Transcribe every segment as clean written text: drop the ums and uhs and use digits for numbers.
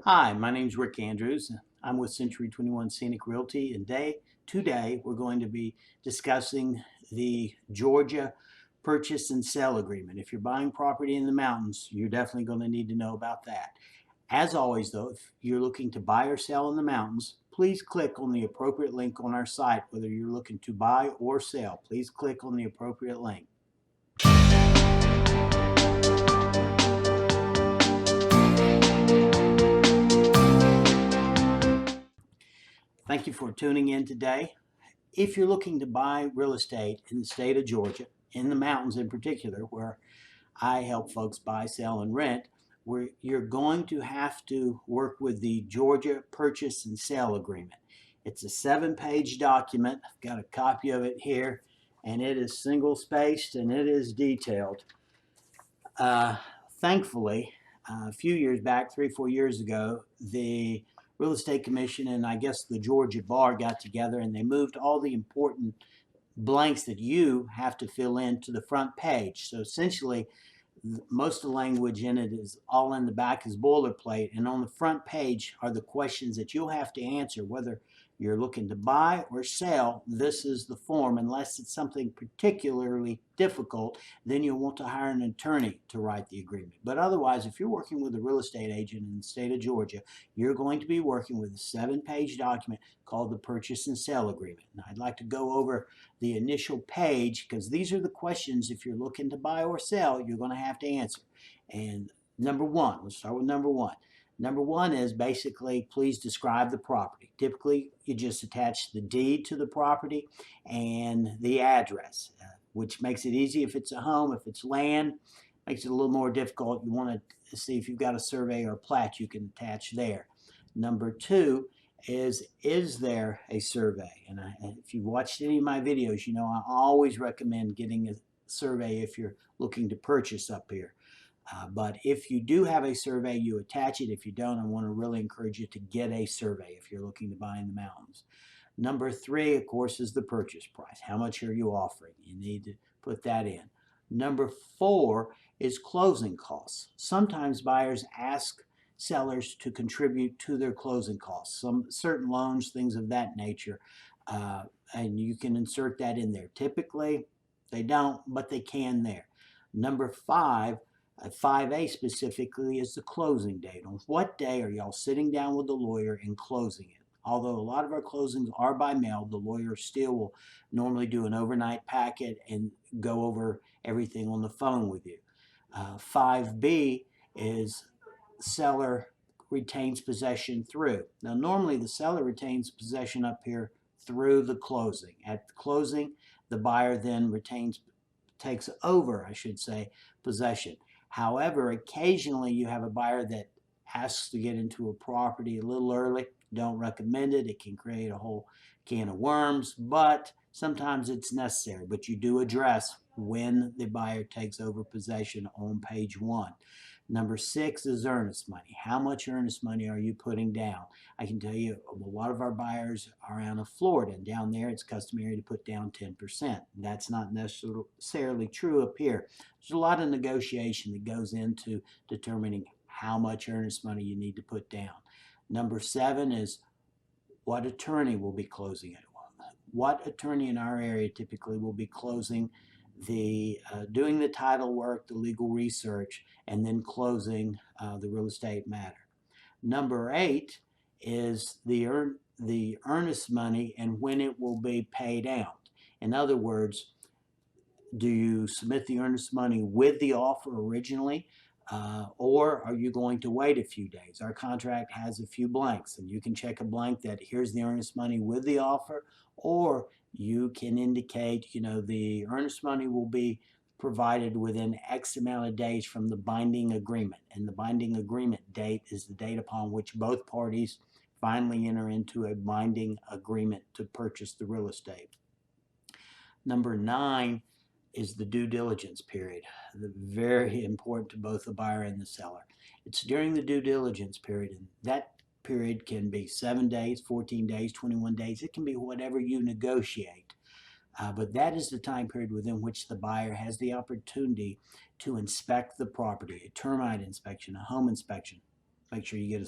Hi, my name is Rick Andrews. I'm with Century 21 Scenic Realty, and today we're going to be discussing the Georgia purchase and sale agreement. If you're buying property in the mountains, you're definitely going to need to know about that. As always, though, if you're looking to buy or sell in the mountains, please click on the appropriate link on our site. Whether you're looking to buy or sell, please click on the appropriate link. Thank you for tuning in today. If you're looking to buy real estate in the state of Georgia, in the mountains in particular, where I help folks buy, sell, and rent, where you're going to have to work with the Georgia Purchase and Sale Agreement. It's a 7-page document. I've got a copy of it here, and it is single-spaced and it is detailed. Uh, Thankfully, a few years back, 3 or 4 years ago, the Real Estate Commission and I guess the Georgia Bar got together and they moved all the important blanks that you have to fill in to the front page. So essentially, most of the language in it is all in the back is boilerplate, and on the front page are the questions that you'll have to answer whether you're looking to buy or sell. This is the form. Unless it's something particularly difficult, then you'll want to hire an attorney to write the agreement. But otherwise, if you're working with a real estate agent in the state of Georgia, you're going to be working with a 7-page document called the Purchase and Sale Agreement. Now, I'd like to go over the initial page because these are the questions, if you're looking to buy or sell, you're going to have to answer. And number one, let's start with number one. Number one is basically, please describe the property. Typically, you just attach the deed to the property and the address, which makes it easy if it's a home. If it's land, makes it a little more difficult. You want to see if you've got a survey or a plat you can attach there. Number two is there a survey? And if you've watched any of my videos, you know I always recommend getting a survey if you're looking to purchase up here. But if you do have a survey, you attach it. If you don't, I want to really encourage you to get a survey if you're looking to buy in the mountains. Number three, of course, is the purchase price. How much are you offering? You need to put that in. Number four is closing costs. Sometimes buyers ask sellers to contribute to their closing costs. Some certain loans, things of that nature, and you can insert that in there. Typically, they don't, but they can there. Number five, 5A specifically, is the closing date. On what day are y'all sitting down with the lawyer and closing it? Although a lot of our closings are by mail, the lawyer still will normally do an overnight packet and go over everything on the phone with you. 5B is seller retains possession through. Now, normally the seller retains possession up here through the closing. At the closing, the buyer then takes over, I should say, possession. However, occasionally you have a buyer that asks to get into a property a little early. Don't recommend it. It can create a whole can of worms, but sometimes it's necessary. But you do address when the buyer takes over possession on page one. Number six is earnest money. How much earnest money are you putting down? I can tell you a lot of our buyers are out of Florida, and down there it's customary to put down 10%. That's not necessarily true up here. There's a lot of negotiation that goes into determining how much earnest money you need to put down. Number seven is what attorney will be closing it. What attorney in our area typically will be closing doing the title work, the legal research, and then closing the real estate matter. Number eight is the earnest money and when it will be paid out. In other words, do you submit the earnest money with the offer originally, or are you going to wait a few days? Our contract has a few blanks, and you can check a blank that here's the earnest money with the offer, or you can indicate, the earnest money will be provided within X amount of days from the binding agreement. And the binding agreement date is the date upon which both parties finally enter into a binding agreement to purchase the real estate. Number nine is the due diligence period. Very important to both the buyer and the seller. It's during the due diligence period, and that period can be 7 days, 14 days, 21 days. It can be whatever you negotiate. But that is the time period within which the buyer has the opportunity to inspect the property, a termite inspection, a home inspection. make sure you get a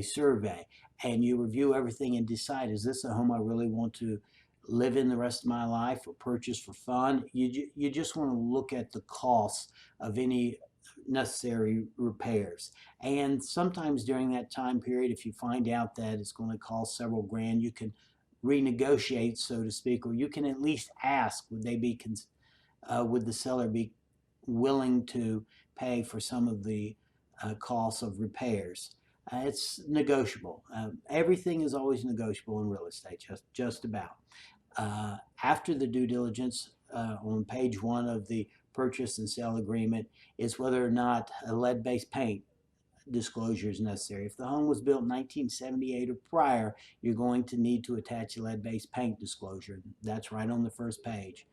survey, and you review everything and decide, is this a home I really want to live in the rest of my life or purchase for fun? You just want to look at the costs of any necessary repairs. And sometimes during that time period, if you find out that it's going to cost several grand, you can renegotiate, so to speak, or you can at least ask, would the seller be willing to pay for some of the costs of repairs? It's negotiable. Everything is always negotiable in real estate, just about. After the due diligence, on page 1 of the purchase and sale agreement, is whether or not a lead-based paint disclosure is necessary. If the home was built in 1978 or prior, you're going to need to attach a lead-based paint disclosure. That's right on the first page.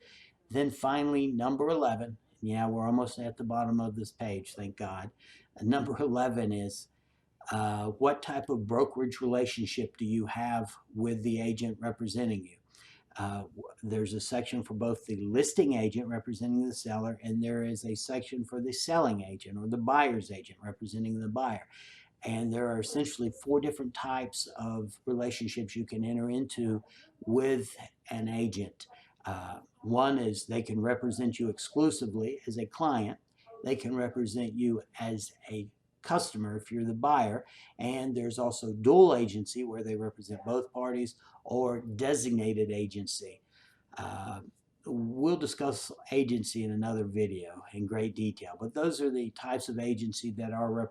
Then finally, number 11. Yeah, we're almost at the bottom of this page, thank God. Number 11 is what type of brokerage relationship do you have with the agent representing you? There's a section for both the listing agent representing the seller, and there is a section for the selling agent or the buyer's agent representing the buyer. And there are essentially 4 different types of relationships you can enter into with an agent. One is they can represent you exclusively as a client. They can represent you as a customer if you're the buyer, and there's also dual agency where they represent both parties, or designated agency. We'll discuss agency in another video in great detail, but those are the types of agency that are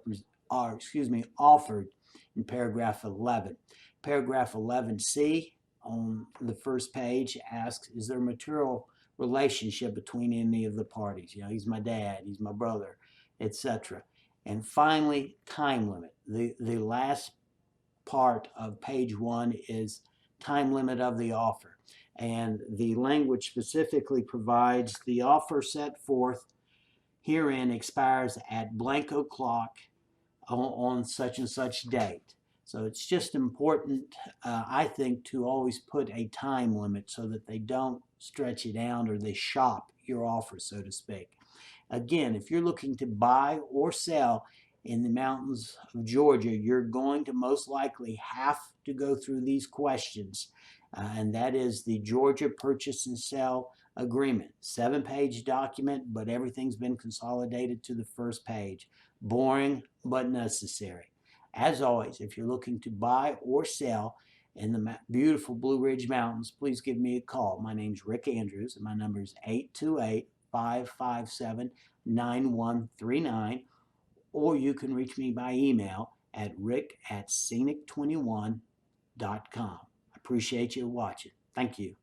offered in paragraph 11. Paragraph 11C on the first page asks, is there a material relationship between any of the parties? You know, he's my dad, he's my brother, etc. And finally, time limit. The last part of page 1 is time limit of the offer. And the language specifically provides the offer set forth herein expires at blank o'clock on such and such date. So it's just important, I think, to always put a time limit so that they don't stretch it out or they shop your offer, so to speak. Again, if you're looking to buy or sell in the mountains of Georgia, you're going to most likely have to go through these questions, and that is the Georgia Purchase and Sale Agreement. 7-page document, but everything's been consolidated to the first page. Boring, but necessary. As always, if you're looking to buy or sell in the beautiful Blue Ridge Mountains, please give me a call. My name's Rick Andrews, and my number is 828-557-9139, or you can reach me by email at rick@scenic21.com. I appreciate you watching. Thank you.